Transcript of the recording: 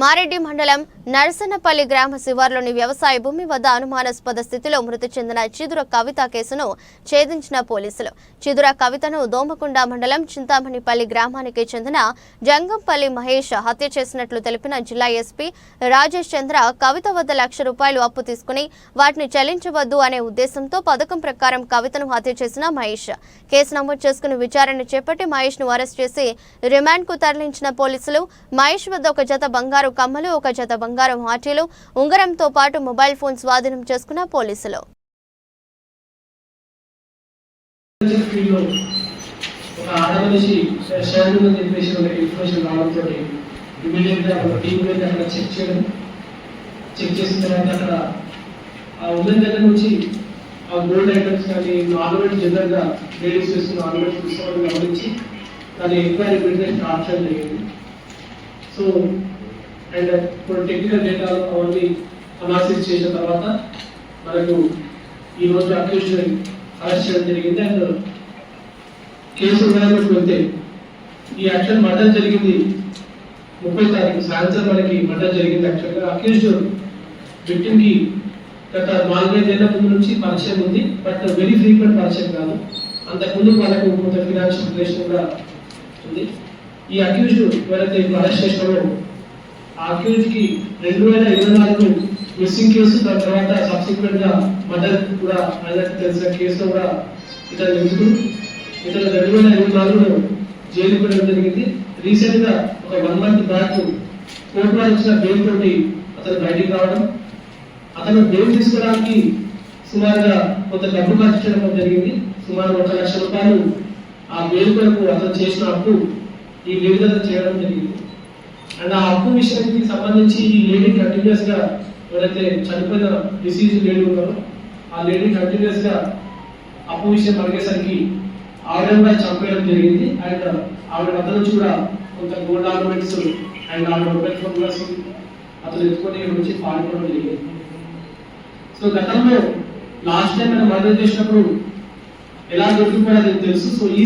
మారెడ్డి మండలం నరసన్నపల్లి గ్రామ శివార్లోని వ్యవసాయ భూమి వద్ద అనుమానాస్పద స్థితిలో మృతి చెందిన చిదుర కవిత కేసును ఛేదించిన పోలీసులు చిదుర కవితను దోమకొండ మండలం చింతామణిపల్లి గ్రామానికి చెందిన జంగంపల్లి మహేష్ హత్య చేసినట్లు తెలిపిన జిల్లా ఎస్పీ రాజేష్ చంద్ర కవిత వద్ద ₹1,00,000 అప్పు తీసుకుని వాటిని చెల్లించవద్దు అనే ఉద్దేశంతో పథకం ప్రకారం కవితను హత్య చేసిన మహేష్ కేసు నమోదు చేసుకుని విచారణ చేపట్టి మహేష్ ను అరెస్ట్ చేసి రిమాండ్ కు తరలించిన పోలీసులు మహేష్ వద్ద ఒక జత బంగారు కమ్మలు ఒక జత బంగారు వాచీలు ఉంగరంతో పాటు మొబైల్ ఫోన్ స్వాధీనం చేసుకున్న పోలీసులు గోల్డ్ ఐటమ్స్ కానీ ఆర్నమెంట్స్ జనరల్ గా లేడీస్ వేసుకున్న ఆర్నమెంట్స్ తీసుకోవడం గమనించి దాని ఎంక్వైరీ పెట్టే స్టార్ట్ చేయడం జరిగింది. సో అండ్ ఇప్పుడు టెక్నికల్ డేటా అవన్నీ అనాలిసిస్ చేసిన తర్వాత మనకు ఈ రోజు అక్యూజ్డ్ అరెస్ట్ చేయడం జరిగింది. అండ్ కేసు వివరాలకు వెళ్తే ఈ యాక్షన్ మర్డర్ జరిగింది 30 తారీఖు సాయంత్రం మనకి మర్డర్ జరిగింది. యాక్చువల్గా అక్యూజ్డ్ విక్టిమ్ కి గత 4-5 ఏళ్ల ముందు నుంచి పరిచయం ఉంది, బట్ వెరీ ఫ్రీక్వెంట్ పరిచయం కాదు. అంతకుముందు వాళ్ళకు కొంత ఫినాన్షియల్ రిలేషన్ కూడా ఉంది. ఈ అక్యూజ్డ్ ఎవరైతే అరెస్ట్ చేసినారో ఆ అక్యూజ్డ్ కి 2024 మిస్సింగ్ కేసు, దాని తర్వాత సబ్సిక్వెంట్ గా మర్డర్ కూడా అయినట్టు తెలిసిన కేసులో కూడా ఇతను నిందితుడు. ఇతను 2024లో జైలు కూడా జరిగింది. రీసెంట్ గా ఒక 1 month బ్యాక్ కోర్టు వారు ఇచ్చిన బెయిల్ తోటి అతను బయటికి రావడం, అతను బెయిల్ తీసుకోవడానికి సుమారుగా కొంత డబ్బు ఖర్చు చేయడం జరిగింది. సుమారు ₹1,00,000 ఆ బెయిల్ కొరకు అతను చేసిన అప్పు ఈ లేడీ దగ్గర చేయడం జరిగింది. అండ్ ఆ అప్పు విషయానికి సంబంధించి ఈ లేడీ కంటిన్యూస్ గా ఎవరైతే చనిపోయిన డిసీజ్ లేడీ ఉన్నారో ఆ లేడీ కంటిన్యూస్ గా అప్పు విషయం అడిగేసరికి ఆవిడ కూడా చంపేయడం జరిగింది. అండ్ ఆవిడ వద్ద నుంచి కూడా కొంత గోల్డ్ ఆర్నమెంట్స్ అండ్ ఆవిడ మొబైల్ ఫోన్ కూడా అతను ఎత్తుకొని వచ్చి పాల్గొనడం జరిగింది. సో గతంలో లాస్ట్ టైం మనం మర్డర్ చేసినప్పుడు ఎలా దొరికిపోయారో తెలుసు. సో ఈ